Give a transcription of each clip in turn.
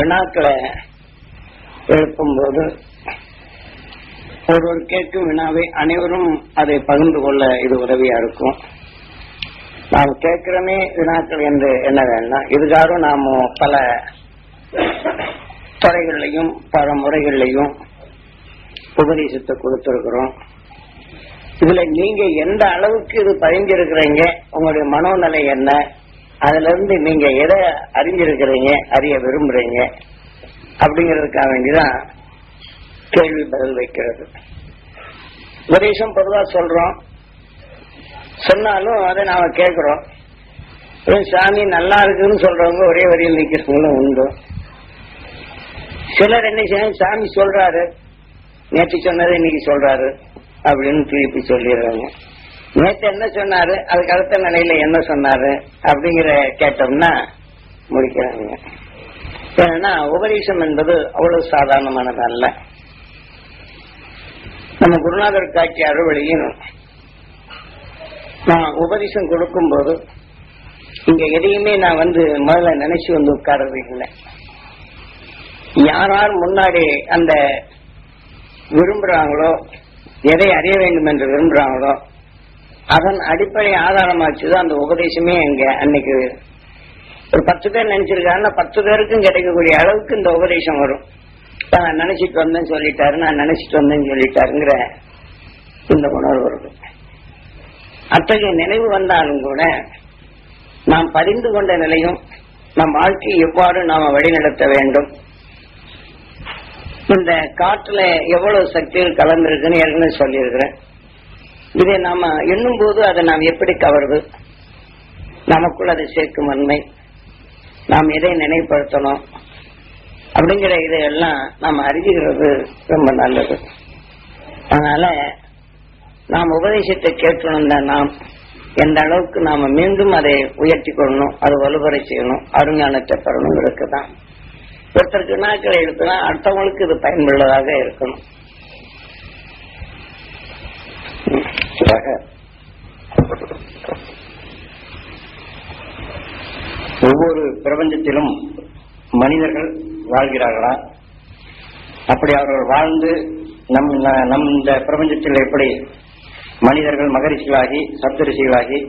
வினாக்களை எழுப்பும்போது ஒருவர் கேட்கும் வினாவை அனைவரும் அதை பகிர்ந்து கொள்ள இது உதவியா இருக்கும். நாம் கேட்கிறோமே வினாக்கள் என்று என்ன வேண்டாம். இதுக்காக நாம பல துறைகள்லையும் பல முறைகள்லையும் உபதேசத்தை கொடுத்திருக்கிறோம். இதுல நீங்க எந்த அளவுக்கு இது பதிஞ்சிருக்கிறீங்க, உங்களுடைய மனோநிலை என்ன, அதுல இருந்து நீங்க எதை அறிஞ்சிருக்கிறீங்க, அறிய விரும்புறீங்க அப்படிங்கிறதுக்காக வேண்டிதான் கேள்வி பதில் வைக்கிறது. உபதேசம் பொதுவா சொல்றோம், சொன்னாலும் அதை நாம கேட்கிறோம். சாமி நல்லா இருக்குன்னு சொல்றவங்க ஒரே வரியில் நிக்கிறவங்களும் உண்டு. சிலர் என்ன செய்ய, சாமி சொல்றாரு, நேற்று சொன்னதை இன்னைக்கு சொல்றாரு அப்படின்னு திருப்பி சொல்லிடுறாங்க. நேற்று என்ன சொன்னாரு, அதுக்கு அடுத்த நிலையில என்ன சொன்னாரு அப்படிங்கிற கேட்டோம்னா முடிக்கிறாங்க. ஏன்னா உபதேசம் என்பது அவ்வளவு சாதாரணமானது அல்ல. நம்ம குருநாதர் காட்சி அறுவழியும் நான் உபதேசம் கொடுக்கும் போது இங்க எதையுமே நான் முதல்ல நினைச்சு உட்கார்றது இல்லை. யார் முன்னாடி அந்த விரும்புறாங்களோ, எதை அறிய வேண்டும் என்று விரும்புறாங்களோ அதன் அடிப்படை ஆதாரமாச்சுதான் அந்த உபதேசமே எங்க அன்னைக்கு ஒரு 10 பேர் நினைச்சிருக்காருன்னா 10 பேருக்கும் கிடைக்கக்கூடிய அளவுக்கு இந்த உபதேசம் வரும். நான் நினைச்சிட்டு வந்தேன்னு சொல்லிட்டாரு, நான் நினைச்சிட்டு வந்தேன்னு சொல்லிட்டாருங்கிற இந்த உணர்வு வருது. அத்தகைய நினைவு வந்தாலும் கூட நாம் பதிந்து கொண்ட நிலையும் நம் வாழ்க்கையை எவ்வாறு நாம வழிநடத்த வேண்டும், இந்த காற்றுல எவ்வளவு சக்திகள் கலந்திருக்குன்னு ஏற்கனவே சொல்லியிருக்கிறேன். இதை நாம எண்ணும் போது அதை நாம் எப்படி கவருது, நமக்குள் அதை சேர்க்கும் நன்மை, நாம் எதை நினைவுபடுத்தணும் அப்படிங்கிற இதையெல்லாம் நாம் அறிஞ்சுகிறது ரொம்ப நல்லது. அதனால நாம் உபதேசத்தை கேட்கணும் தான் நாம் எந்த அளவுக்கு நாம மீண்டும் அதை உயர்த்தி கொள்ளணும், அது வலுவரை செய்யணும், அருஞானத்தை பெறணுங்கிறதுக்கு தான். ஒருத்தருக்கு வினாக்களை எழுத்துனா அடுத்தவங்களுக்கு இது பயனுள்ளதாக இருக்கணும். ஒவ்வொரு பிரபஞ்சத்திலும் மனிதர்கள் வாழ்கிறார்களா? அப்படி அவர்கள் வாழ்ந்து நம் இந்த பிரபஞ்சத்தில் எப்படி மனிதர்கள் மகரிஷிகளாகி சப்தரிஷிகளாகி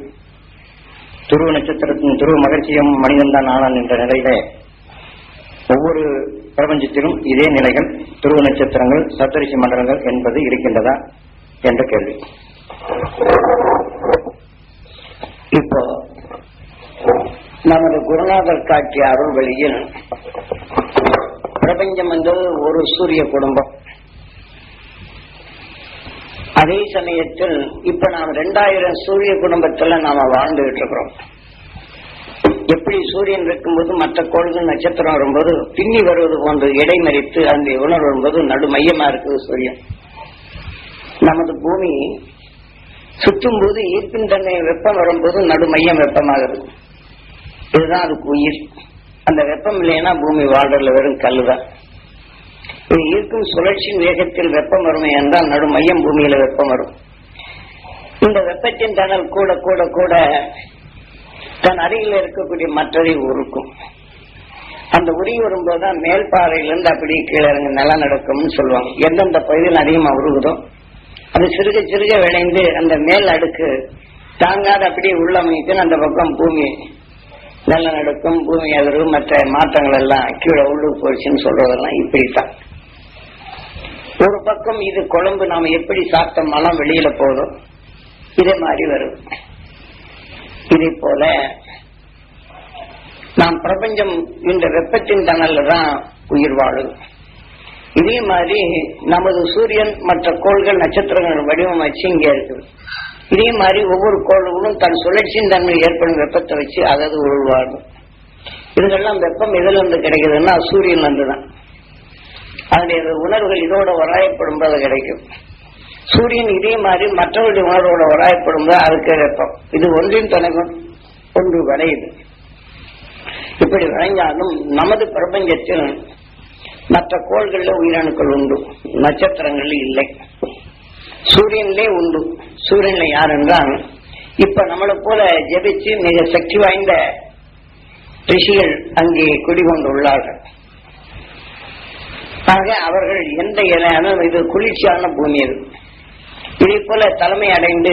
துருவ நட்சத்திரத்தின் துருவ மகரிஷியும் மனிதன் தான் ஆனான் என்ற நிலையில ஒவ்வொரு பிரபஞ்சத்திலும் இதே நிலைகள் துருவ நட்சத்திரங்கள் சப்தரிஷி மண்டலங்கள் என்பது இருக்கின்றதா என்ற கேள்வி. இப்போ நமது குருநாதர் காட்டிய அருள் வழியில் பிரபஞ்சம் என்பது ஒரு சூரிய குடும்பம். அதே சமயத்தில் இப்ப நாம் 2000 சூரிய குடும்பத்துல நாம வாழ்ந்துகிட்டு இருக்கிறோம். எப்படி சூரியன் இருக்கும்போது மற்ற கோள்கள் நட்சத்திரம் வரும்போது பின்னி வருவது போன்று இடைமறித்து அந்த உணர்வு வரும்போது நடு மையமா இருக்குது சூரியன். நமது பூமி சுற்றும் போது ஈர்ப்பின் தன்மை வெப்பம் வரும்போது நடு மையம் வெப்பமாகுது. இதுதான் அதுக்கு உயிர். அந்த வெப்பம் இல்லைன்னா பூமி வாழ்றதுல வெறும் கல்லுதான். இது ஈர்க்கும் சுழற்சியின் வேகத்தில் வெப்பம் வறுமை என்றால் நடு மையம் பூமியில வெப்பம் வரும். இந்த வெப்பத்தின் தணல் கூட கூட கூட தன் அருகில் இருக்கக்கூடிய மற்றதை உருக்கும். அந்த உருகி வரும்போதுதான் மேல் பாறையிலிருந்து அப்படி கீழே இறங்க நிலநடுக்கம்னு சொல்லுவாங்க. எந்தெந்த பகுதியில் அதிகமாக உருகுதோ அது சிறுக சிறுக விளைந்து அந்த மேல் அடுக்கு தாங்காத அப்படியே உள்ளமைத்து அந்த பக்கம் பூமி நிலநடுக்கம், பூமி அதிர்வு, மற்ற மாற்றங்கள் எல்லாம் கீழே உள்ளுக்கு போயிடுச்சுன்னு சொல்றதெல்லாம் இப்படித்தான். ஒரு பக்கம் இது குழம்பு நாம எப்படி சாப்பிட்ட மலம் வெளியில போதும் இதே மாதிரி வரும். இதே போல நாம் பிரபஞ்சம் இந்த வெப்பத்தின் தணல்ல தான் உயிர் வாழும். இதே மாதிரி நமது சூரியன் மற்ற கோள்கள் நட்சத்திரங்கள் வடிவமைச்சு இங்கே இருக்குது. இதே மாதிரி ஒவ்வொரு கோள்களும் தன் சுழற்சியின் தன்மை ஏற்படும் வெப்பத்தை வச்சு அதாவது உருவாகும். இதுக்கெல்லாம் வெப்பம் எதுல இருந்து கிடைக்குதுன்னா சூரியன்ல இருந்து தான். அதனுடைய உணர்வுகள் இதோட வராயப்படும் போது கிடைக்கும். சூரியன் இதே மாதிரி மற்றவருடைய உணர்வோட வராயப்படும் போது அதுக்கு வெப்பம். இது ஒன்றின் துணைக்கும் ஒன்று விளையுது. இப்படி விளைஞ்சாலும் நமது பிரபஞ்சத்தில் மற்ற கோள்கள்ல உயிரணுக்கள் உண்டு, நட்சத்திரங்கள்ல இல்லை. சூரியன்லே உண்டு. சூரியன்ல யார் என்றால் இப்ப நம்மளை போல ஜெபிச்சு மிக சக்தி வாய்ந்த ரிஷிகள் அங்கே குடிகொண்டு உள்ளார்கள். ஆக அவர்கள் எந்த இலையான இது குளிர்ச்சியான பூமி அது. இதே போல தலைமை அடைந்து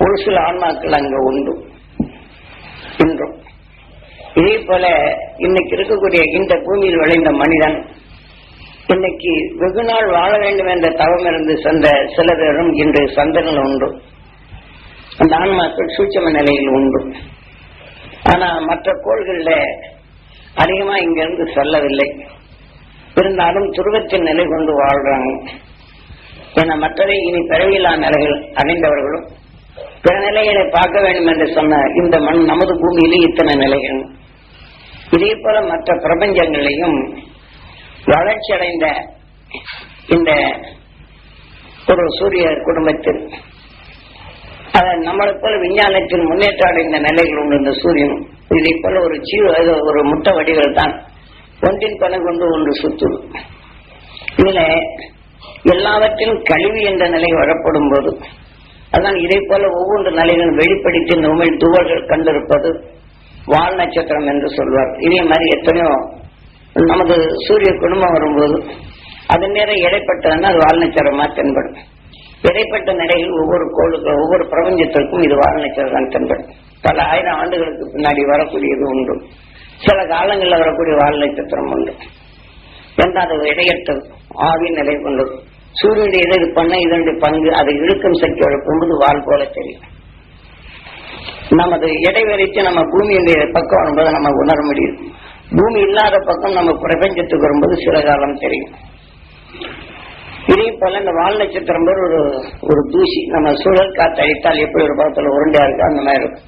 ஒரு சில ஆன்மாக்கள் அங்க உண்டு இன்றும். இதே போல இன்னைக்கு இருக்கக்கூடிய இந்த பூமியில் விளைந்த மனிதன் இன்னைக்கு வெகு நாள் வாழ வேண்டும் என்ற தவம் இருந்து சென்ற சிலரும் இன்று சந்தனில் உண்டு. அந்த ஆன்மாக்கள் சூட்சம நிலையில் உண்டு. ஆனா மற்ற கோள்கள்ல அதிகமா இங்கிருந்து செல்லவில்லை. இருந்தாலும் துருவத்தின் நிலை கொண்டு வாழ்றாங்க. என மற்றவை இனி பிறவியில்லா நிலைகள் அடைந்தவர்களும் பிற நிலைகளை பார்க்க வேண்டும் என்று சொன்ன இந்த மண் நமது பூமியிலே இத்தனை நிலைகள். இதே போல மற்ற பிரபஞ்சங்களையும் வளர்ச்சி அடைந்த இந்த ஒரு சூரிய குடும்பத்தில் நம்மளை போல விஞ்ஞானத்தில் முன்னேற்றம் அடைந்த நிலைகள் உண்டு. இந்த சூரியன் இதை போல ஒரு முட்டை வடிவில் தான் ஒன்றின் பணம் கொண்டு ஒன்று சுத்தும். இதுல எல்லாவற்றிலும் கழிவு என்ற நிலை வரப்படும் போது அதான் இதை போல ஒவ்வொரு நிலைகளும் வெளிப்படுத்தி இந்த உமிழ் துவள்கள் கண்டிருப்பது வால் நட்சத்திரம் என்று சொல்வார். இதே மாதிரி எத்தனையோ நமது சூரிய குடும்பம் வரும்போது அது நேரம் இடைப்பட்டதுன்னா அது வால் நட்சத்திரமா தென்படும். இடைப்பட்ட நிலையில் ஒவ்வொரு கோளுக்கும் ஒவ்வொரு பிரபஞ்சத்திற்கும் இது வால் நட்சத்திரம் தென்படும். பல ஆயிரம் ஆண்டுகளுக்கு பின்னாடி வரக்கூடியது உண்டு. சில காலங்களில் வரக்கூடிய வால் நட்சத்திரம் உண்டு. என்றால் அது இடையற்றது ஆவி நிலை கொண்டது. சூரியனுடைய இது பண்ண இதனுடைய பங்கு அதை இழுக்கும் சக்தி எழுப்பும்போது வால் போல தெரியும். நமது இடைவெளிக்கு நம்ம பூமியுடைய பக்கம் வரும்போது நம்ம உணர முடியும். பூமி இல்லாத பக்கம் நம்ம பிரபஞ்சத்துக்கு வரும்போது சில காலம் தெரியும். இதே போல இந்த வால் நட்சத்திரம் ஒரு தூசி நம்ம சூழல் காத்து அழித்தால் எப்படி ஒரு பக்கத்துல உருண்டையா இருக்கு அந்த மாதிரி இருக்கும்.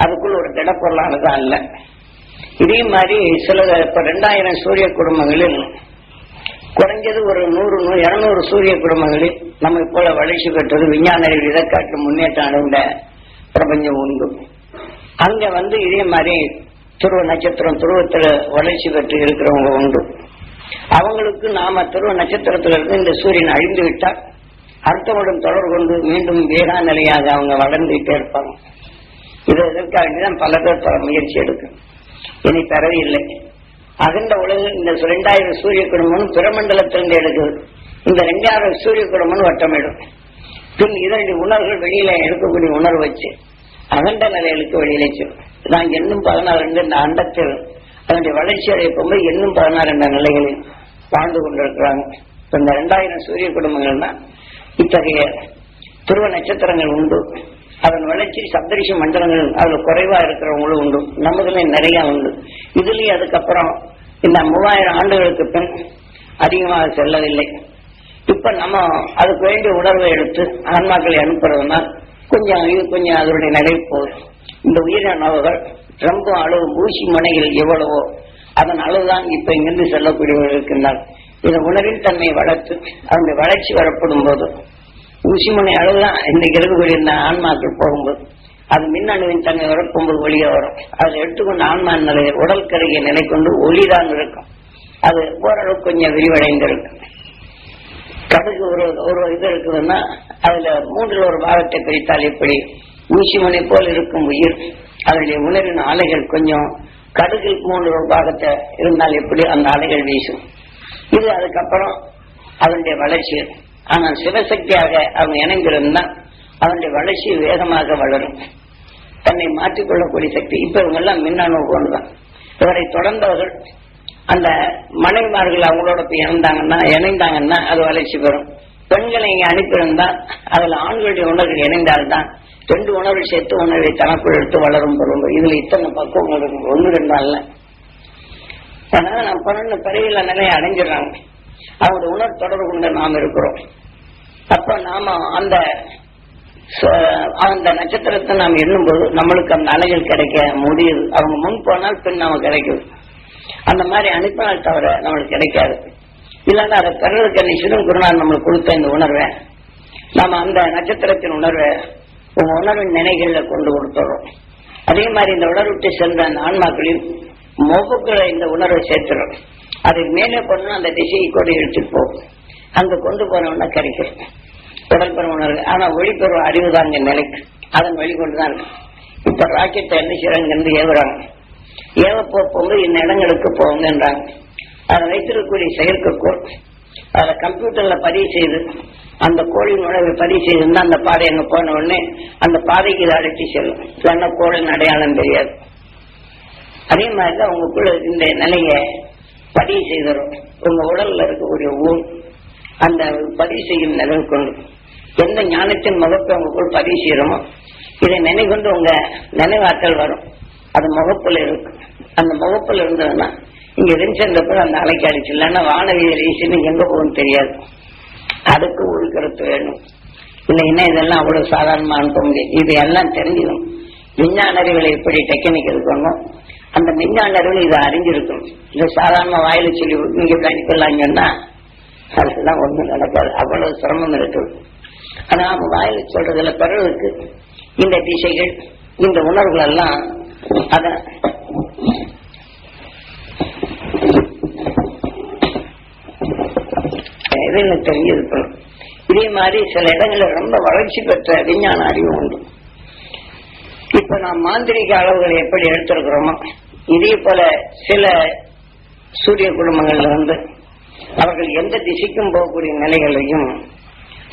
அதுக்குள்ள ஒரு திடப்பொருளானது அல்ல. இதே மாதிரி சில இப்ப 2000 சூரிய குடும்பங்களில் குறைஞ்சது ஒரு 100-200 சூரிய குடும்பங்களில் நம்ம போல வளர்ச்சி பெற்றது விஞ்ஞான இதை காட்டு முன்னேற்றம் அடைந்த பிரபஞ்சம் உண்டு. அங்க இதே மாதிரி துருவ நட்சத்திரம் துருவத்துல வளர்ச்சி பெற்று இருக்கிறவங்க உண்டு. அவங்களுக்கு நாம துருவ நட்சத்திரத்துல இருந்து இந்த சூரியன் அழிந்து விட்டால் அடுத்தவுடன் தொடர்பு கொண்டு மீண்டும் வேகா நிலையாக அவங்க வளர்ந்துகிட்டே இருப்பாங்க. இது எதற்காகதான் பல பேர் முயற்சி எடுக்கும். இனி தரவே இல்லை. அகண்ட உலகில் இந்த 2000 சூரிய குடும்பம் பிறமண்டலத்திலிருந்து எடுக்குது. இந்த 2000 சூரிய குடும்பம் வட்டமிடும். பின் இதனுடைய உணர்வுகள் வெளியில எடுக்கக்கூடிய உணர்வு வச்சு அகண்ட நிலைகளுக்கு வெளியில நான் இன்னும் 16 இந்த அண்டத்தில் அதனுடைய வளர்ச்சி அடைப்போது இன்னும் 16 என்ற நிலைகளில் வாழ்ந்து கொண்டிருக்கிறாங்க. இந்த 2000 சூரிய குடும்பங்கள்னா இத்தகைய துருவ நட்சத்திரங்கள் உண்டு. அதன் வளர்ச்சி சப்தரிஷி மண்டலங்கள் அதுல குறைவா இருக்கிறவங்களும் உண்டு. நமதுல நிறைய உண்டு. இதுலயும் அதுக்கப்புறம் இந்த 3000 ஆண்டுகளுக்கு பின் அதிகமாக செல்லவில்லை. இப்ப நம்ம அதுக்கு வேண்டிய உணர்வை எடுத்து ஆன்மாக்களை அனுப்புறதுனா கொஞ்சம் அதனுடைய நிலை போகுது. இந்த உயிரினவர்கள் ரொம்ப அளவு ஊசி முனைகள் எவ்வளவோ அதன் அளவுதான் இப்ப இங்கிருந்து செல்லக்கூடியவர்கள் இருக்கின்றார். இந்த உணர்வின் தன்மையை வளர்த்து அதனுடைய வளர்ச்சி வரப்படும் போது ஊசிமுனை அளவுதான் இன்னைக்கு இருக்கக்கூடிய இந்த ஆன்மாக்கள் போகும்போது அது மின்னணுவின் தன்மை வரப்போகும்போது ஒளியா வரும். அதை எடுத்துக்கொண்டு ஆன்மா நிலைய உடல் கருகிய நிலை கொண்டு ஒளிதான் இருக்கும். அது ஓரளவுக்கு கொஞ்சம் விரிவடைந்திருக்கும். கடுகு ஒரு இது இருக்குதுன்னா அதுல 3ல் ஒரு பாகத்தை பிரித்தால் எப்படி ஊசிமுனை போல் இருக்கும் உயிர் அதனுடைய உணர்வின் அலைகள் கொஞ்சம் கடுகில் 3 ஒரு பாகத்தை இருந்தால் எப்படி அந்த அலைகள் வீசும். இது அதுக்கப்புறம் அதனுடைய வளர்ச்சி. ஆனால் சிவசக்தியாக அவங்க இணைந்திருந்தால் அதனுடைய வளர்ச்சி வேகமாக வளரும். தன்னை மாற்றிக்கொள்ளக்கூடிய சக்தி. இப்ப இவங்க எல்லாம் மின்னணு கொண்டுதான். இவரை தொடர்ந்தவர்கள் அந்த மனைவிமார்கள் அவங்களோட போய் இணைந்தாங்கன்னா அது வளர்ச்சி பெறும். பெண்களை இங்க அனுப்பியிருந்தால் அதுல ஆண்களுடைய உணர்வுகள் இணைந்தால்தான் 2 உணர்வு சேர்த்து உணர்வை தனக்குள் எடுத்து வளரும் பெறும். இதுல இத்தனை பக்கம் 1-2 அல்ல. அதனால நம்ம 12 பிறவியில நிலையை அடைஞ்சிடறாங்க. அவங்களுடைய உணர்வு தொடர்பு கொண்டு நாம் இருக்கிறோம். அப்ப நாம அந்த நட்சத்திரத்தை நாம் எண்ணும்போது நம்மளுக்கு அந்த அலைகள் கிடைக்க முடியுது. அவங்க முன் போனால் பின் நாம கிடைக்குது. அந்த மாதிரி அனுப்பினால் தவிர நம்மளுக்கு கிடைக்காது. இல்லைன்னா அதை பெறதுக்கு என்ன சிறும் குருநாள் நம்மளுக்கு கொடுத்த இந்த உணர்வை நாம அந்த நட்சத்திரத்தின் உணர்வை உங்க உணர்வின் நினைகள்ல கொண்டு கொடுத்துறோம். அதே மாதிரி இந்த உணர்விட்டு சென்ற அந்த ஆன்மாக்களில் மொபுக்களை இந்த உணர்வை சேர்த்துறோம். அதை மேலே போனா அந்த திசையை கூட எடுத்துட்டு போகும். அங்க கொண்டு போனோம்னா கிடைக்கும் உடல் பெறும் உணர்வு. ஆனா ஒளிப்பெறும் அறிவு தான் இங்க நிலைக்கு அதன் வெளிக்கொண்டுதான் இருக்கு. இப்ப ராக்கெட்டை என்ன செய்யறாங்க ஏவுறாங்க. ஏவ போகும்போது இந்த இடங்களுக்கு போகுங்கன்றாங்க. அதை வைத்திருக்கக்கூடிய செயற்கைக்கோள் அதை கம்ப்யூட்டர்ல பதிவு செய்து அந்த கோளின் உணவை பதிவு செய்திருந்தா அந்த பாதை எங்க போன உடனே அந்த பாதைக்கு இதை அழைச்சி செல்லும். இல்லைன்னா கோளின் அடையாளம் தெரியாது. அதே மாதிரிதான் உங்களுக்குள்ள இந்த நிலைய பதிவு செய்தரும். உங்க உடல்ல இருக்கக்கூடிய ஊர் அந்த பதிவு செய்யும் நிலை கொண்டு எந்த ஞானத்தின் முகப்பை உங்களுக்குள் பதிவு செய்யறோமோ இதை நினைவுகொண்டு உங்க நினைவாற்றல் வரும். அது முகப்புல இருக்கு. அந்த முகப்புல இருந்ததுன்னா இங்க இருந்துச்சப்ப அந்த அலைக்கு அடிச்சு இல்லைன்னா வானவியல் வீசின்னு எங்க போகும் தெரியாது. அதுக்கு உள்கருத்து வேணும். இல்லைன்னா இதெல்லாம் அவ்வளவு சாதாரணமா அனுப்ப முடியும். இது எல்லாம் தெரிஞ்சிடும். விஞ்ஞான அறிவுகளை எப்படி டெக்னிக் இருக்கணும் அந்த விஞ்ஞான அறிவு இதை அறிஞ்சிருக்கணும். இந்த சாதாரண வாயில சொல்லி நீங்க கணிக்கலாம் சொன்னா அதெல்லாம் ஒண்ணும் நடக்காது. அவ்வளவு சிரமம் இருக்குது. ஆனா அவங்க வாயில சொல்றதுல பிறகு இந்த திசைகள் இந்த உணர்வுகள் எல்லாம் அத தெரிஞ்சிருக்கணும். இதே மாதிரி சில இடங்களில் ரொம்ப வளர்ச்சி பெற்ற விஞ்ஞான அறிவு உண்டு. இப்ப நாம் மாந்திரிக அளவுகளை எப்படி எடுத்திருக்கிறோமோ இதே போல சில சூரிய குடும்பங்கள்ல வந்து அவர்கள் எந்த திசைக்கும் போகக்கூடிய நிலைகளையும்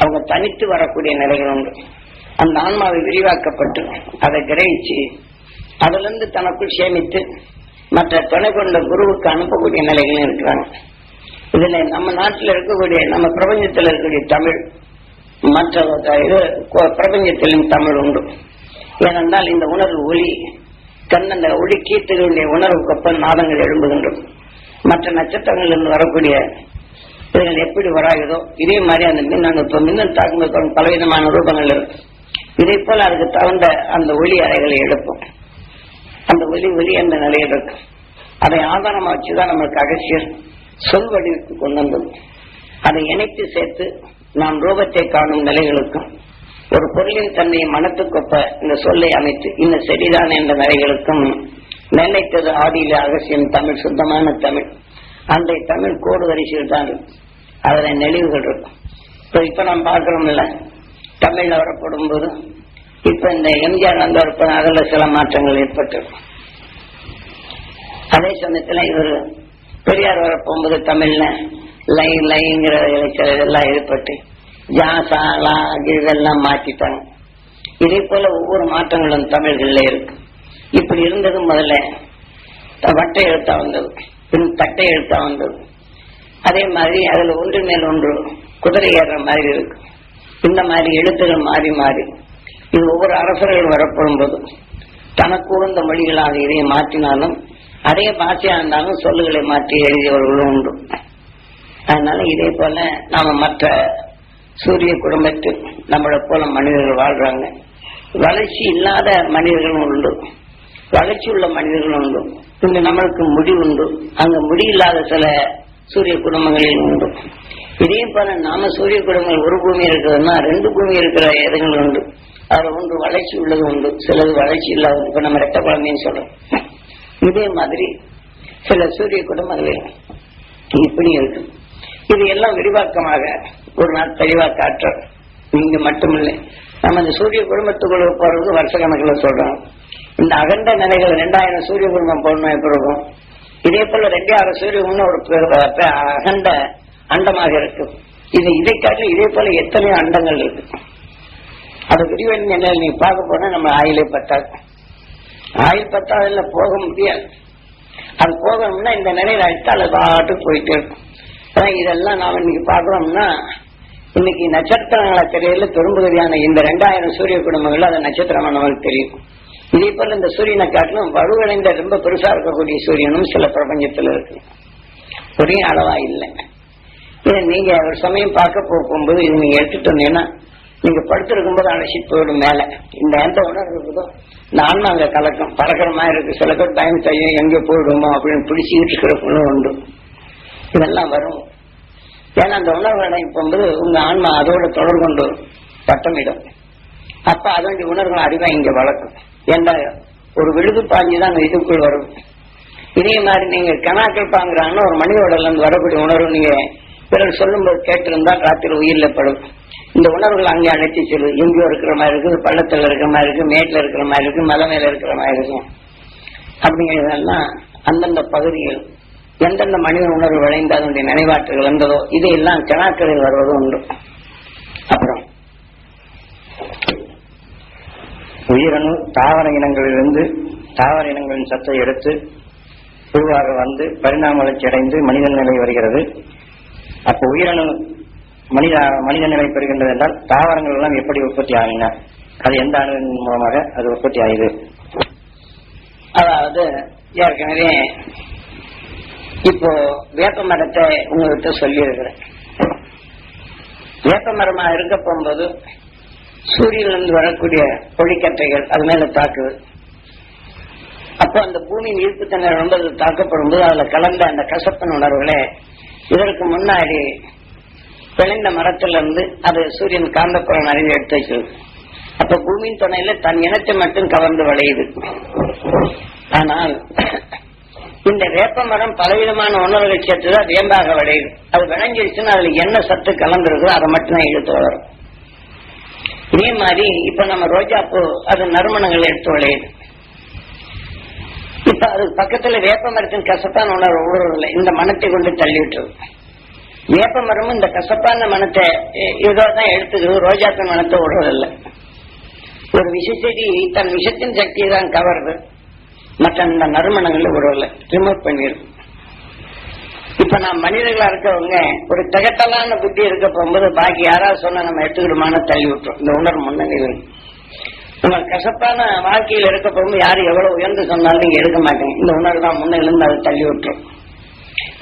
அவங்க தனித்து வரக்கூடிய நிலைகள் உண்டு. அந்த ஆன்மாவை விரிவாக்கப்பட்டு அதை கிரகிச்சு அதுல இருந்து தனக்குள் சேமித்து மற்ற துணை கொண்ட குருவுக்கு அனுப்பக்கூடிய நிலைகளும் இருக்கிறாங்க. இதுல நம்ம நாட்டில் இருக்கக்கூடிய நம்ம பிரபஞ்சத்தில் இருக்கக்கூடிய தமிழ் மற்ற பிரபஞ்சத்திலும் தமிழ் உண்டு. ஏனென்றால் இந்த உணர்வு ஒளி கண்ணந்த ஒளி கீர்த்திகளுடைய உணர்வுக்கொப்பம் நாதங்கள் எழும்புகின்றோம். மற்ற நட்சத்திரங்களிலிருந்து வரக்கூடிய இதுகள் எப்படி வராதோ இதே மாதிரி அந்த மின்னல் தாக்கும்போது பலவிதமான ரூபங்கள் இருக்கு. இதே போல அதுக்கு தகுந்த அந்த ஒளி அறைகளை எடுப்போம். அந்த ஒளி அந்த நிலையில் இருக்கு. அதை ஆதாரமா வச்சுதான் நம்மளுக்கு அகசியர் சொல் வடிவுக்கு கொண்டு வந்தது. அதை இணைத்து சேர்த்து நாம் ரூபத்தை காணும் நிலைகளுக்கும் ஒரு பொருளின் தன்மையை மனத்துக்கொப்ப இந்த சொல்லை அமைத்து இந்த சரிதான் என்ற நிலைகளுக்கும் நிலைத்தது ஆதியில அகசியம் தமிழ் சுத்தமான தமிழ். அந்த தமிழ் கோடு வரிசையில் தான் இருக்கு. அதுல நெளிவுகள் இருக்கும். இப்ப நாம் பார்க்கிறோம் இல்ல தமிழ்ல வரப்படும் போது இப்ப இந்த எம்ஜிஆர் வந்து இருப்பது அதுல சில மாற்றங்கள் ஏற்பட்டு அதே சமயத்துல இவர் பெரியார் வரப்போகும்போது தமிழ்ல லைங்கிற இதெல்லாம் ஏற்பட்டு ஜாசாலா இதெல்லாம் மாற்றிட்டாங்க. இதே போல ஒவ்வொரு மாற்றங்களும் தமிழ்கள்ல இருக்கு. இப்படி இருந்தது முதல்ல வட்டை எழுத்தா வந்தது, பின் தட்டை எழுத்தா வந்தது. அதே மாதிரி அதுல ஒன்று மேல் ஒன்று குதிரை ஏறுற மாதிரி இருக்கு. இந்த மாதிரி எழுத்துகள் மாறி மாறி இது ஒவ்வொரு அரசர்கள் வரப்படும் போது தனக்கு உகந்த மொழிகளாக இதை மாற்றினாலும் அதே பாஷையா இருந்தாலும் சொல்லுகளை மாற்றி எழுதியவர்களும் உண்டு. அதனால இதே போல நாம மற்ற சூரிய குடும்பத்தில் நம்மளை போல மனிதர்கள் வாழ்றாங்க. வளர்ச்சி இல்லாத மனிதர்களும் உண்டு, வளர்ச்சி உள்ள மனிதர்களும் உண்டு. இங்க நம்மளுக்கு முடி உண்டு, அங்க முடி இல்லாத சில சூரிய குடும்பங்களில் உண்டு. இதே போல நாம சூரிய குடும்பங்கள் ஒரு பூமி இருக்கிறதுனா ரெண்டு பூமி இருக்கிற இடங்கள் உண்டு. அதுல ஒன்று வளர்ச்சி உள்ளது உண்டு, சிலது வளர்ச்சி இல்லாத. இப்ப நம்ம ரெட்ட குழந்தைன்னு சொல்றோம். இதே மாதிரி சில சூரிய குடும்பங்களில் இப்படி இருக்கு. இது எல்லாம் விரிவாக்கமாக ஒரு நாள் தெளிவா காட்டுற நீங்க மட்டுமில்லை, நம்ம இந்த சூரிய குடும்பத்துக்குள்ள போறது வருஷ கணக்கில் சொல்றோம். இந்த அகண்ட நிலைகள் 2000 சூரிய குடும்பம் போடணும் எப்படி இருக்கும். இதே போல 2000 சூரிய குடும்பம் ஒரு அகண்ட அண்டமாக இருக்கு. இதை காட்டி இதே போல எத்தனையோ அண்டங்கள் இருக்கு. அது விரிவன் நிலையில் நீ பார்க்க போனா நம்ம ஆயிலே பத்தாது. ஆயில் பத்தாதுல போக முடியாது. அது போகணும்னா இந்த நிலையில அடித்தா அது பாட்டுக்கு போயிட்டு இருக்கும். இதெல்லாம் நாம இன்னைக்கு பாக்குறோம்னா இன்னைக்கு நட்சத்திரங்களை தெரியல பெரும்பகுதியான இந்த 2000 சூரிய குடும்பங்கள் அது நட்சத்திரமா நமக்கு தெரியும். இதே போல இந்த சூரியனை காட்டிலும் வலுவடைந்த ரொம்ப பெருசா இருக்கக்கூடிய சூரியனும் சில பிரபஞ்சத்துல இருக்கு. ஒரே அளவா இல்லை. இதை நீங்க ஒரு சமயம் பார்க்க போகும்போது இது நீங்க எடுத்துட்டு வந்தீங்கன்னா நீங்க படுத்திருக்கும் போது அழைச்சிட்டு போயிடும் மேல. இந்த எந்த உணர்வு இருக்குதோ இந்த ஆன்மா அங்க கலக்கம் பறக்கிற மாதிரி இருக்கு. சில பேர் டைம் செய்யும் எங்க போயிடுமோ அப்படின்னு பிடிச்சிக்கிட்டு இருக்கிற உண்டு. இதெல்லாம் வரும். ஏன்னா அந்த உணர்வு போகும்போது உங்க ஆன்மா அதோட தொடர்பு கொண்டு பட்டமிடும். அப்ப அதோடைய உணர்வுகள் அறிவா இங்க வளர்க்கும். ஏண்டா ஒரு விழுது பாஞ்சுதான் அந்த இதுக்குள் வரும். இதே மாதிரி நீங்க கணாக்கள் பாங்குறாங்கன்னா ஒரு மனிதோட இருந்து வரக்கூடிய உணர்வு நீங்க பிறர் சொல்லும் போது கேட்டிருந்தா ராத்திரி உயிரில படும். இந்த உணர்வுகள் அங்கே அழைச்சி செல்லும். எங்கேயோ இருக்கிற மாதிரி இருக்கு, பள்ளத்துல இருக்கிற மாதிரி இருக்கு, மேட்ல இருக்கிற மாதிரி இருக்கு, மலை மேல இருக்கிற மாதிரி இருக்கும். அப்படிங்கிறதெல்லாம் அந்தந்த பகுதிகள் எந்தெந்த மனித உணர்வு விளைந்து அதனுடைய நினைவாற்றல் வந்ததோ இதையெல்லாம் கணாக்களில் வருவதும் உண்டு. அப்புறம் உயிரணு தாவர இனங்களிலிருந்து தாவர இனங்களின் சத்தை எடுத்து உருவாக வந்து பரிணாம வளர்ச்சி அடைந்து மனித நிலை வருகிறது. அப்ப உயிரணு மனித நிலை பெறுகின்றது என்றால் தாவரங்கள் எல்லாம் எப்படி உற்பத்தி ஆகின, அது எந்த அணுவின் மூலமாக அது உற்பத்தி ஆகுது. அதாவது ஏற்கனவே இப்போ வேப்ப மரத்தை உங்ககிட்ட சொல்லி இருக்கிறேன். வேப்ப மரமா இருக்க போகும்போது சூரியனிலிருந்து வரக்கூடிய ஒளிக்கற்றைகள் அது மேல தாக்குது. அப்போ அந்த பூமியின் ஈர்ப்புத்தன்மை ரொம்ப தாக்கப்படும் போது அதுல கலந்த அந்த கசப்பின் உணர்வுகளே இதற்கு முன்னாடி விளைந்த மரத்திலிருந்து அது சூரியன் காந்தப்புறம் அறிவு எடுத்து வைக்கிறது. அப்ப பூமியின் துணையில தன் இனத்தை மட்டும் கவர்ந்து விளையுது. ஆனால் இந்த வேப்ப மரம் பலவிதமான உணர்வுகள் சேர்த்துதான் வேம்பாக விளையுது. அது விளைஞ்சிருச்சுன்னா அதுல என்ன சத்து கலந்துருக்கோ அதை மட்டும்தான் இழுத்து வளரும். இதே மாதிரி இப்ப நம்ம ரோஜாப்பூ அது நறுமணங்கள் எடுத்து விளையுது. இப்ப அது பக்கத்துல வேப்ப மரத்தின் கசப்பான உணர்வு இல்லை, இந்த மனத்தை கொண்டு தள்ளி விட்டுருது. வேப்ப மரமும் இந்த கசப்பான மனத்தை இதோதான் எடுத்துக்கிறது, ரோஜாப்பின் மனத்தை விடுறதில்லை. ஒரு விஷச்செடி தன் விஷத்தின் சக்தியை தான் கவருது, மற்ற இந்த நறுமணங்கள்ல விடுறதில்லை, ரிமூவ் பண்ணிடுது. இப்ப நான் மனிதர்களா இருக்கவங்க ஒரு திகட்டலான புத்தி இருக்க போகும்போது பாக்கி யாராவது சொன்னா நம்ம எடுத்துக்கிடுமான தள்ளி விட்டுரும். இந்த உணர்வு முன்னணியில் உங்க கசப்பான வாழ்க்கையில் இருக்க போகும்போது யாரு எவ்வளவு உயர்ந்து சொன்னாலும் நீங்க எடுக்க மாட்டீங்க. இந்த உணர்வு தான் முன்னிலிருந்து அதை தள்ளி விட்டுரும்.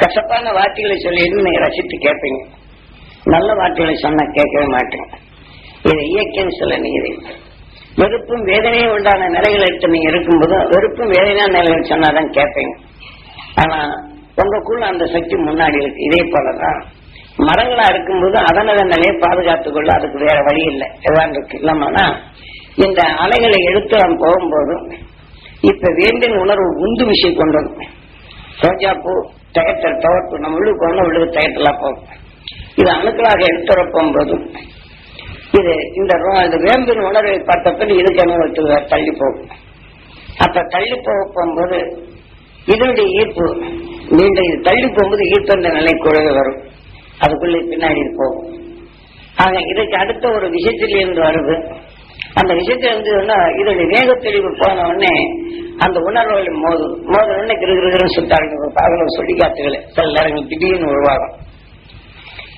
கசப்பான வார்த்தைகளை சொல்லிட்டு நீங்க ரசித்து கேட்பீங்க, நல்ல வார்த்தைகளை சொன்னா கேட்கவே மாட்டீங்க. இது இயற்கைன்னு சொல்ல நீங்க வெறுப்பும் வேதனையும் உண்டான நிலைகள் எடுத்து நீங்க இருக்கும்போது வெறுப்பும் வேதனையான நிலைகள் சொன்னாதான் கேட்பீங்க. ஆனா உங்களுக்குள்ள அந்த சக்தி முன்னாடி இருக்கு. இதே போலதான் மரங்களா இருக்கும்போது அதனதன் நிலையை பாதுகாத்துக் கொள்ள அதுக்கு வேற வழி இல்லை, எதான் இருக்கு இல்லாமனா இந்த அலைகளை எடுத்து நாம் போகும்போது இப்ப வேண்டின் உணர்வு உந்து விஷயம் கொண்டது. ரோஜாப்பூ தகட்டல் தவறு நம்ம உள்ளுக்கு போனா உள்ளுக்கு தகட்டலாம் போகும். இது அணுக்களாக எடுத்துற போகும்போது இது இந்த வேம்பின் உணர்வை பார்த்தப்ப இதுக்கு அனுபவத்துக்கு தள்ளி போகும். அப்ப தள்ளி போகும்போது இதனுடைய ஈர்ப்பு மீண்டும் இது தள்ளி போகும்போது ஈர்ப்பு என்ற நிலை கூடவே வரும், அதுக்குள்ள பின்னாடி போகும். ஆக இதுக்கு அடுத்த ஒரு விஷயத்திலிருந்து வருது. அந்த விஷயத்திலிருந்து இதனுடைய வேக தெளிவு போன உடனே அந்த உணர்வுகளின் மோதல் உடனே கிருகிருன்னு சுட்டாங்க சொல்லி காத்துகளை சில நேரங்கள் திடீர்னு உருவாகும்.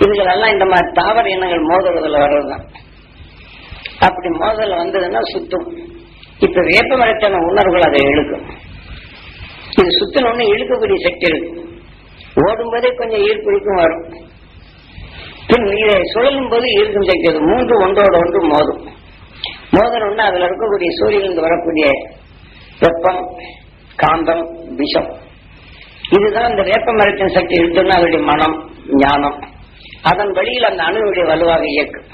இதுகளெல்லாம் இந்த மாதிரி தாவர இனங்கள் மோதல்கள் வர்றதுதான். அப்படி மோதல் வந்ததுன்னா சுத்தும். இப்ப வேப்ப மரத்தான உணர்வுகள் அதை இழுக்கும். இது சுத்தணும்னு இழுக்கக்கூடிய சக்தி இருக்கு. ஓடும்போதே கொஞ்சம் ஈர்ப்பிழுக்கும் வரும், பின் இதை சுழலும் போது ஈர்க்கும் சக்தி அது மூன்று ஒன்றோட ஒன்று மோதும். மோதணும்னா அதுல இருக்கக்கூடிய சூரியனிலிருந்து வரக்கூடிய வெப்பம், காந்தம், விஷம், இதுதான் இந்த வேப்ப மரத்தின் சக்தி இழுத்தோம்னா அதனுடைய மனம், ஞானம், அதன் வழியில் அந்த அணுவுடைய வலுவாக இயக்கும்.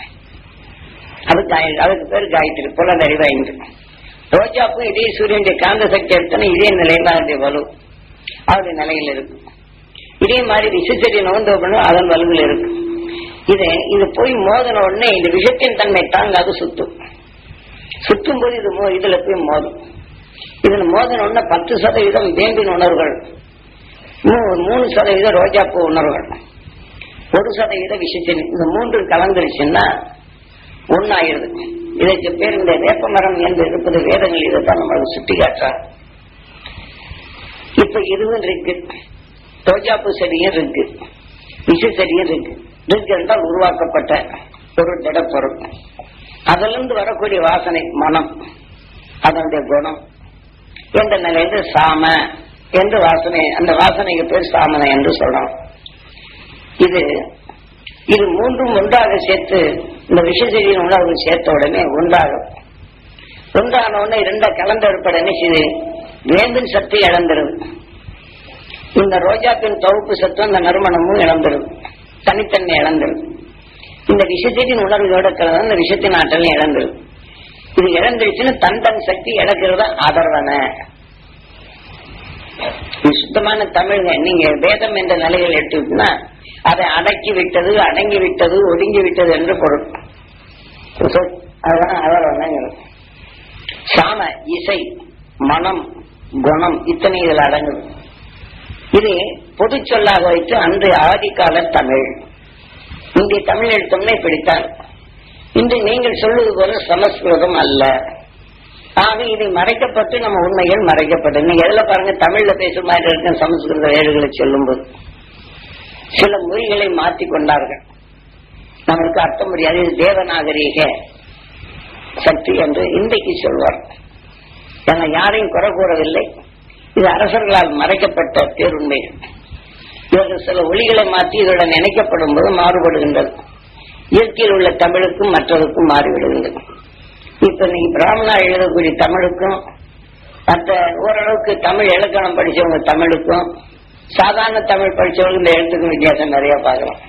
அதுக்கு பேர் காயத்ரி போல அந்த அறிவாய்ந்து. ரோஜாப்பும் இதே சூரியனுடைய காந்த சக்தி எடுத்தோன்னா இதே நிலையில அதனுடைய வலு அவருடைய நிலையில் இருக்கும். இதே மாதிரி விஷச்செடி நோந்தோப்பனும் அதன் வலுவில் இருக்கும். இது போய் மோதன உடனே இந்த விஷத்தின் தன்மை தாங்காது சுத்தும் போது இதுல போய் மோதும். இதுல மோதன உடனே 10% வேம்பின் உணர்வுகள், 3% ரோஜாப்பூ உணர்வுகள், 1% விஷச்செடி, இந்த மூன்று கலந்துருச்சுன்னா ஒன்னாயிருது. இதற்கு பேர் இந்த வேப்பமரம் என்று இருப்பது வேதங்கள் இதைத்தான் நம்மளுக்கு சுட்டி காட்டுறாங்க. இப்ப இதுவும் இருக்கு, ரோஜாப்பூ செடியும் இருக்கு, விஷ செடியும் இருக்கு என்றால் உருவாக்கப்பட்ட ஒரு திடப்பொருள். அதிலிருந்து வரக்கூடிய வாசனை மனம், அதனுடைய குணம் என்ற நிலையில சாம என்று வாசனை, அந்த வாசனைக்கு பேர் சாமனை என்று சொல்றோம். இது மூன்றும் ஒன்றாக சேர்த்து இந்த விஷ செடியின் உணர்வு சேர்த்த உடனே ஒன்றான உடனே இரண்ட கலந்தெடுப்பட செய்து வேம்பின் சக்தி இழந்துருது. இந்த ரோஜாப்பின் தொகுப்பு சத்து அந்த நறுமணமும் இழந்துருது, தனித்தன்மை இழந்துருது. இந்த விஷத்தின் உணர்வுகளோட கலந்து அந்த விஷத்தின் ஆற்றலும் இழந்துருது. இது இழந்துருச்சுன்னு தன் சக்தி இழக்கிறதா ஆதரவான சுத்தமான தமிழ்க. நீங்க வேதம் என்ற நிலையில் எடுத்துக்கிட்டா அதை அடக்கி விட்டது, அடங்கி விட்டது, ஒடுங்கி விட்டது என்று பொருள். அதுதான் ஆதரவான சாம, இசை, மனம், குணம் இத்தனை இதில் அடங்குது. இது பொது சொல்லாக வைத்து அன்று ஆதிகால தமிழ். இங்கே தமிழ் எடுத்தோம்னா இப்படித்தான். இன்று நீங்கள் சொல்லுவது போல சமஸ்கிருதம் அல்ல. ஆக இது மறைக்கப்பட்டு நம்ம உண்மைகள் மறைக்கப்பட்டது. நீங்க எதுல பாருங்க, தமிழ்ல பேசுற மாதிரி இருக்க சமஸ்கிருத வேடுகளை சொல்லும்போது சில மொழிகளை மாற்றி கொண்டார்கள். நமக்கு அர்த்தம் முடியாது. இது தேவநாகரீக சக்தி என்று இன்றைக்கு சொல்வார். ஏன்னா யாரையும் குறை கூறவில்லை. இது அரசர்களால் மறைக்கப்பட்ட பேருண்மைகள். இவர்கள் சில ஒளிகளை மாற்றி இதனுடன் நினைக்கப்படும் போது மாறுபடுகின்றது. இயற்கையில் உள்ள தமிழுக்கும் மற்றதுக்கும் மாறிவிடுகின்றது. இப்ப நீங்க பிராமணா எழுதக்கூடிய தமிழுக்கும் மற்ற ஓரளவுக்கு தமிழ் இலக்கணம் படிச்சவங்க தமிழுக்கும் சாதாரண தமிழ் படிச்சவங்க இந்த எழுத்துக்கும் வித்தியாசம் நிறைய பார்க்கலாம்.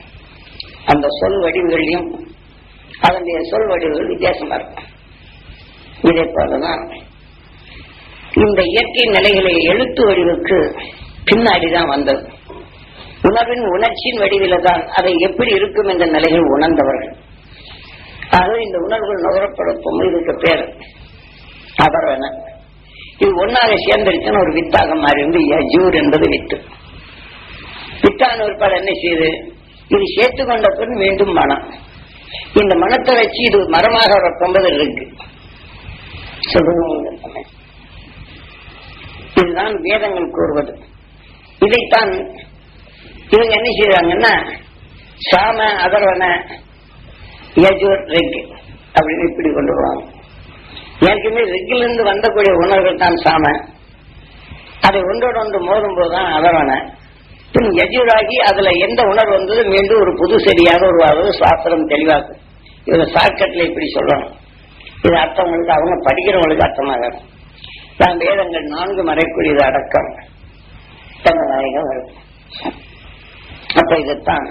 அந்த சொல் வடிவுகளையும் அதனுடைய சொல் வடிவுகள் வித்தியாசமா இருக்கும். இதே போலதான் இந்த இயற்கை நிலைகளை எழுத்து வடிவுக்கு பின்னாடிதான் வந்தது. உணர்வின் உணர்ச்சியின் வடிவில தான் அதை எப்படி இருக்கும் என்ற நிலைகள் உணர்ந்தவர்கள். ஆகவே இந்த உணர்வுகள் நுகரப்படும் இதுக்கு பேர் அபர்வன. இது ஒன்னாக சேர்ந்துருச்சுன்னு ஒரு வித்தாக மாறி வந்து யஜூர் என்பது வித்து. வித்தான ஒரு பால் என்ன செய்யுது, இது சேர்த்து கொண்ட பின் மீண்டும் மனம். இந்த மனத்தை வச்சு இது மரமாக வரப்போது இருக்கு. இதுதான் வேதங்கள் கூறுவது. இதைத்தான் இவங்க என்ன செய்யறாங்கன்னா சாம அதர்வன யஜூர் ரெக் அப்படின்னு இப்படி கொண்டு வருவாங்க. ஏற்கனவே ரெக்கிலிருந்து வந்தக்கூடிய உணர்வுகள் தான் சாம. அதை ஒன்றோடு ஒன்று மோதும் போதுதான் அதர்வன. பின் யஜூராகி அதுல எந்த உணர்வு வந்தது மீண்டும் ஒரு புது செடியாக உருவாகுது. சாஸ்திரம் தெளிவாகும். இவங்க ஷார்ட்கட்ல இப்படி சொல்லணும். இது அர்த்தவங்களுக்கு அவங்க படிக்கிறவங்களுக்கு அர்த்தமாக தான். வேதங்கள் 4 மறைக்கூடியது அடக்கம் தன்நாயகம் வருது. அப்ப இதைத்தான்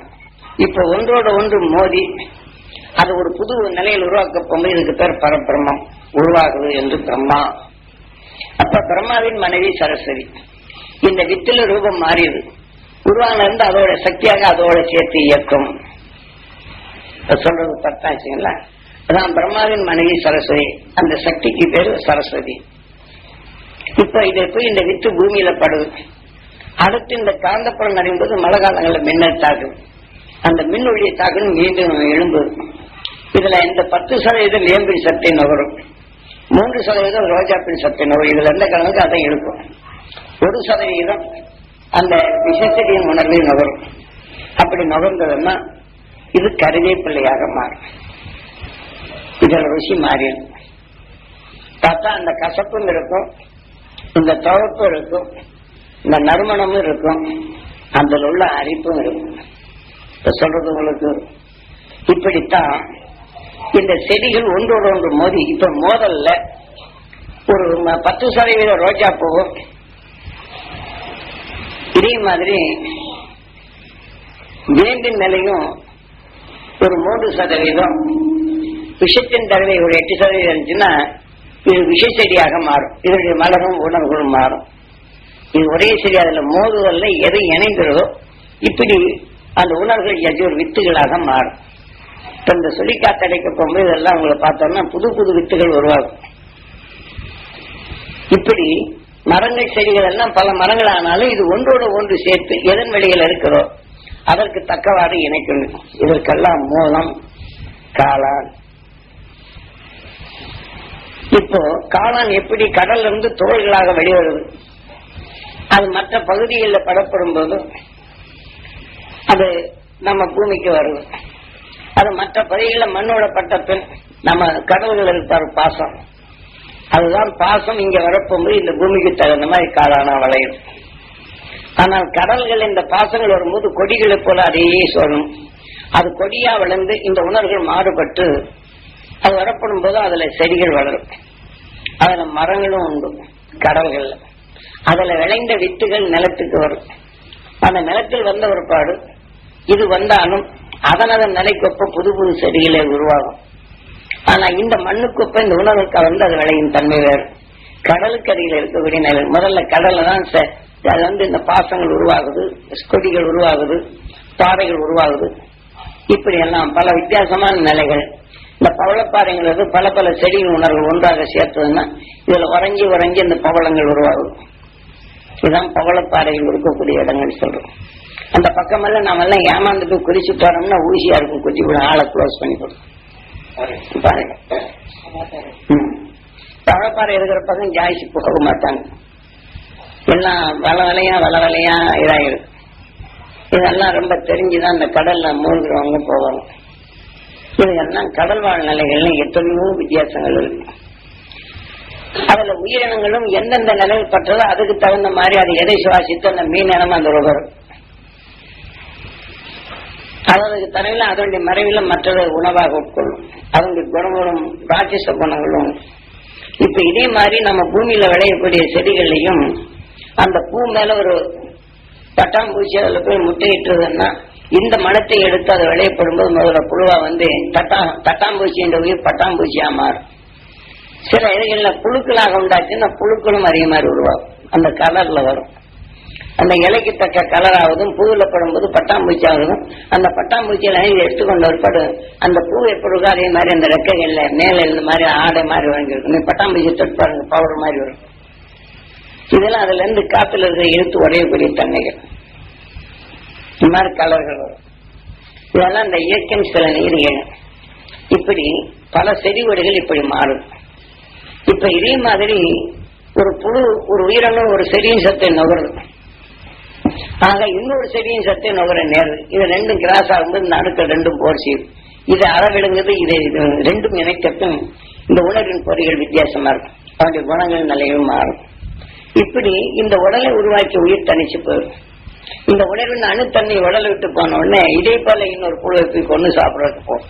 இப்ப ஒன்றோட ஒன்று மோதி அது ஒரு புது நிலையில் உருவாக்க போகும்போது இதுக்கு பேர் பரபிரம்மம் உருவாகுது என்று பிரம்மா. அப்ப பிரம்மாவின் மனைவி சரஸ்வதி. இந்த வித்தில ரூபம் மாறியது. உருவானது அதோட சக்தியாக அதோட சேர்த்து இயக்கும். சொல்றது பத்தாச்சுங்களா? அதான் பிரம்மாவின் மனைவி சரஸ்வதி. அந்த சக்திக்கு பேரு சரஸ்வதி. இப்ப இதை போய் இந்த வித்து பூமியில படுது. அடுத்து இந்த காந்தப்புறம் அறியும்போது மழை காலங்களில் மின்னல் தாக்கும். அந்த மின் ஒளியை தாக்கணும் மீண்டும் எழும்புது. இதுல இந்த 10% லேம்பின் சக்தி நுகரும், 3% ரோஜாப்பின் சக்தி நுகரும். இதுல எந்த கலனுக்கு அதை எழுப்பும். 1% அந்த விஷசெடியின் உணர்வை நுகரும். அப்படி நுகர்ந்ததுன்னா இது கருவேப்பிள்ளையாக மாறும். இதோட ருசி மாறிடும். பார்த்தா அந்த கசப்பும் இருக்கும், இந்த துவப்பு இருக்கும், இந்த நறுமணமும் இருக்கும், அதில் உள்ள அரிப்பும் இருக்கும். இப்ப சொல்றது உங்களுக்கு இப்படித்தான் இந்த செடிகள் ஒன்றோடு ஒன்று மோதி. இப்ப மோதல்ல ஒரு 10% ரோஜா பூவும் இதே மாதிரி வேம்பின் நிலையும் ஒரு 3% விஷத்தின் தடவை ஒரு 8% இருந்துச்சுன்னா இது விஷ செடியாக மாறும். இதனுடைய மலரும் உணர்வுகளும் மாறும். இது ஒரே செடி. அதுல மோதுதல்ல எது இணைந்ததோ இப்படி அந்த உணர்வுகள் யஜூர் வித்துகளாக மாறும். இப்ப இந்த சுழிக்காத்தடைக்க போகும்போது இதெல்லாம் உங்களை பார்த்தோம்னா புது புது வித்துகள் உருவாகும். இப்படி மரங்கள் செடிகள் எல்லாம் பல மரங்கள் ஆனாலும் இது ஒன்றோடு ஒன்று சேர்த்து எதன் வெளியில் இருக்கிறதோ அதற்கு தக்கவாறு இணைக்கணும். இதற்கெல்லாம் மூலம் காளான். இப்போ காளான் எப்படி கடல்ல இருந்து துகள்களாக வெளிவருது, அது மற்ற பகுதிகளில் படப்படும் போது அது நம்ம பூமிக்கு வருது. அது மற்ற பகுதிகளில் மண்ணோட பட்ட பின் நம்ம கடல்கள் இருப்பார் பாசம். அதுதான் பாசம் இங்க வரப்போகும்போது இந்த பூமிக்கு தகுந்த மாதிரி காளானா வளையும். ஆனால் கடல்கள் இந்த பாசங்கள் வரும்போது கொடிகளை போல அதையே சொல்லணும். அது கொடியா வளர்ந்து இந்த உணர்வுகள் மாறுபட்டு அது வரப்படும் போது அதுல செடிகள் வளரும். அதுல மரங்களும் உண்டு கடல்கள்ல. அதுல விளைந்த வித்துகள் நிலத்துக்கு வரும். அந்த நிலத்தில் வந்த ஒரு பாடு இது வந்தாலும் அதனதன் நிலைக்கொப்ப புது புது செடிகளே உருவாகும். ஆனா இந்த மண்ணுக்கொப்ப இந்த உணவுக்கு வந்து அது விளையும் தன்மை வேறு. கடலுக்கு அருகில் இருக்கக்கூடிய நிலை முதல்ல கடல்ல தான் அது வந்து இந்த பாசங்கள் உருவாகுது, கொடிகள் உருவாகுது, பாறைகள் உருவாகுது. இப்படி எல்லாம் பல வித்தியாசமான நிலைகள். இந்த பவளப்பாறைங்கிறது பல பல செடிகள் உணர்வுகள் ஒன்றாக சேர்த்ததுன்னா இதுல உறங்கி உறங்கி இந்த பவளங்கள் உருவாகுது. இதுதான் பவளப்பாறையில் இருக்கக்கூடிய இடங்கள் சொல்றோம். அந்த பக்கமெல்லாம் நாம எல்லாம் ஏமாந்து போய் குதிச்சு போறோம்னா ஊசியா இருக்கும், குச்சி கூட ஆளை க்ளோஸ் பண்ணி கொடுக்கும் பாருங்க. பவளப்பாறை இருக்கிற பக்கம் ஜாய்ச்சி போக மாட்டாங்க, எல்லாம் வள வலையா இதாயிரும். இதெல்லாம் ரொம்ப தெரிஞ்சுதான் அந்த கடல்ல மூழ்கிறவங்க போவாங்க. இதெல்லாம் கடல் வாழ் நிலைகள்ல எத்தனையோ வித்தியாசங்கள் இருக்கு. அதுல உயிரினங்களும் எந்தெந்த நிலையில் பற்றதோ அதுக்கு தகுந்த மாதிரி அது எதை சுவாசித்து அந்த மீன் இனமும் அந்த வரும். அதற்கு தலையில அதனுடைய மறைவில மற்றதை உணவாக உட்கொள்ளும். அதனுடைய குணங்களும் ராட்சச குணங்களும். இப்ப இதே மாதிரி நம்ம பூமியில விளையக்கூடிய செடிகள்லையும் அந்த பூ மேல ஒரு பட்டாம்பூச்சி அதுல போய் முட்டையிட்டுறதுன்னா இந்த மனத்தை எடுத்து அதை விளையப்படும் போது முதல்ல புழுவா வந்து தட்டாம்பூச்சி என்ற உயிர் பட்டாம்பூச்சியா மாறும். சில இலைகள்ல புழுக்களாக உண்டாச்சுன்னா புழுக்களும் அதே மாதிரி உருவாகும், அந்த கலர்ல வரும். அந்த இலைக்கு தக்க கலராவதும் பூவில படும்போது பட்டாம்பூச்சி ஆகுதும். அந்த பட்டாம்பூச்சியில இதை எடுத்துக்கொண்டு ஒருபாடு அந்த பூ எப்படி இருக்கோ அதே மாதிரி அந்த ரெக்கைகள்ல மேல இந்த மாதிரி ஆடை மாதிரி வாங்கிருக்கும். பட்டாம்பூச்சி தொட்டு பாருங்க, பவுடர் மாதிரி வரும். இதெல்லாம் அதுல இருந்து காத்துல இருக்கிற இழுத்து உடையக்கூடிய தன்மைகள், இந்த மாதிரி கலர்கள் வரும். இதெல்லாம் இந்த இயற்கையின் சில நீர்கள். இப்படி பல செடி கொடிகள் இப்படி மாறும். இப்ப இதே மாதிரி ஒரு புழு ஒரு உயிரினம் ஒரு செடியின் சத்தை நுகருது, ஆக இன்னொரு செடியின் சத்தை நுகர நேருது. இது ரெண்டும் கிராஸ் ஆகும்போது இந்த அணுக்கள் ரெண்டும் போர் செய்யும். இது அளவிடுங்கிறது இதை ரெண்டும் இணைக்கட்டும். இந்த உணர்வின் பொறிகள் வித்தியாசமா இருக்கும், அவருடைய குணங்கள் நிலையும் மாறும். இப்படி இந்த உடலை உருவாக்கி உயிர் தனிச்சு போயிடும். இந்த உணர்வின் அணுத்தன்மை உடலை விட்டு போன உடனே இதே போல இன்னொரு புழுவை போய் கொண்டு சாப்பிடறதுக்கு போகும்.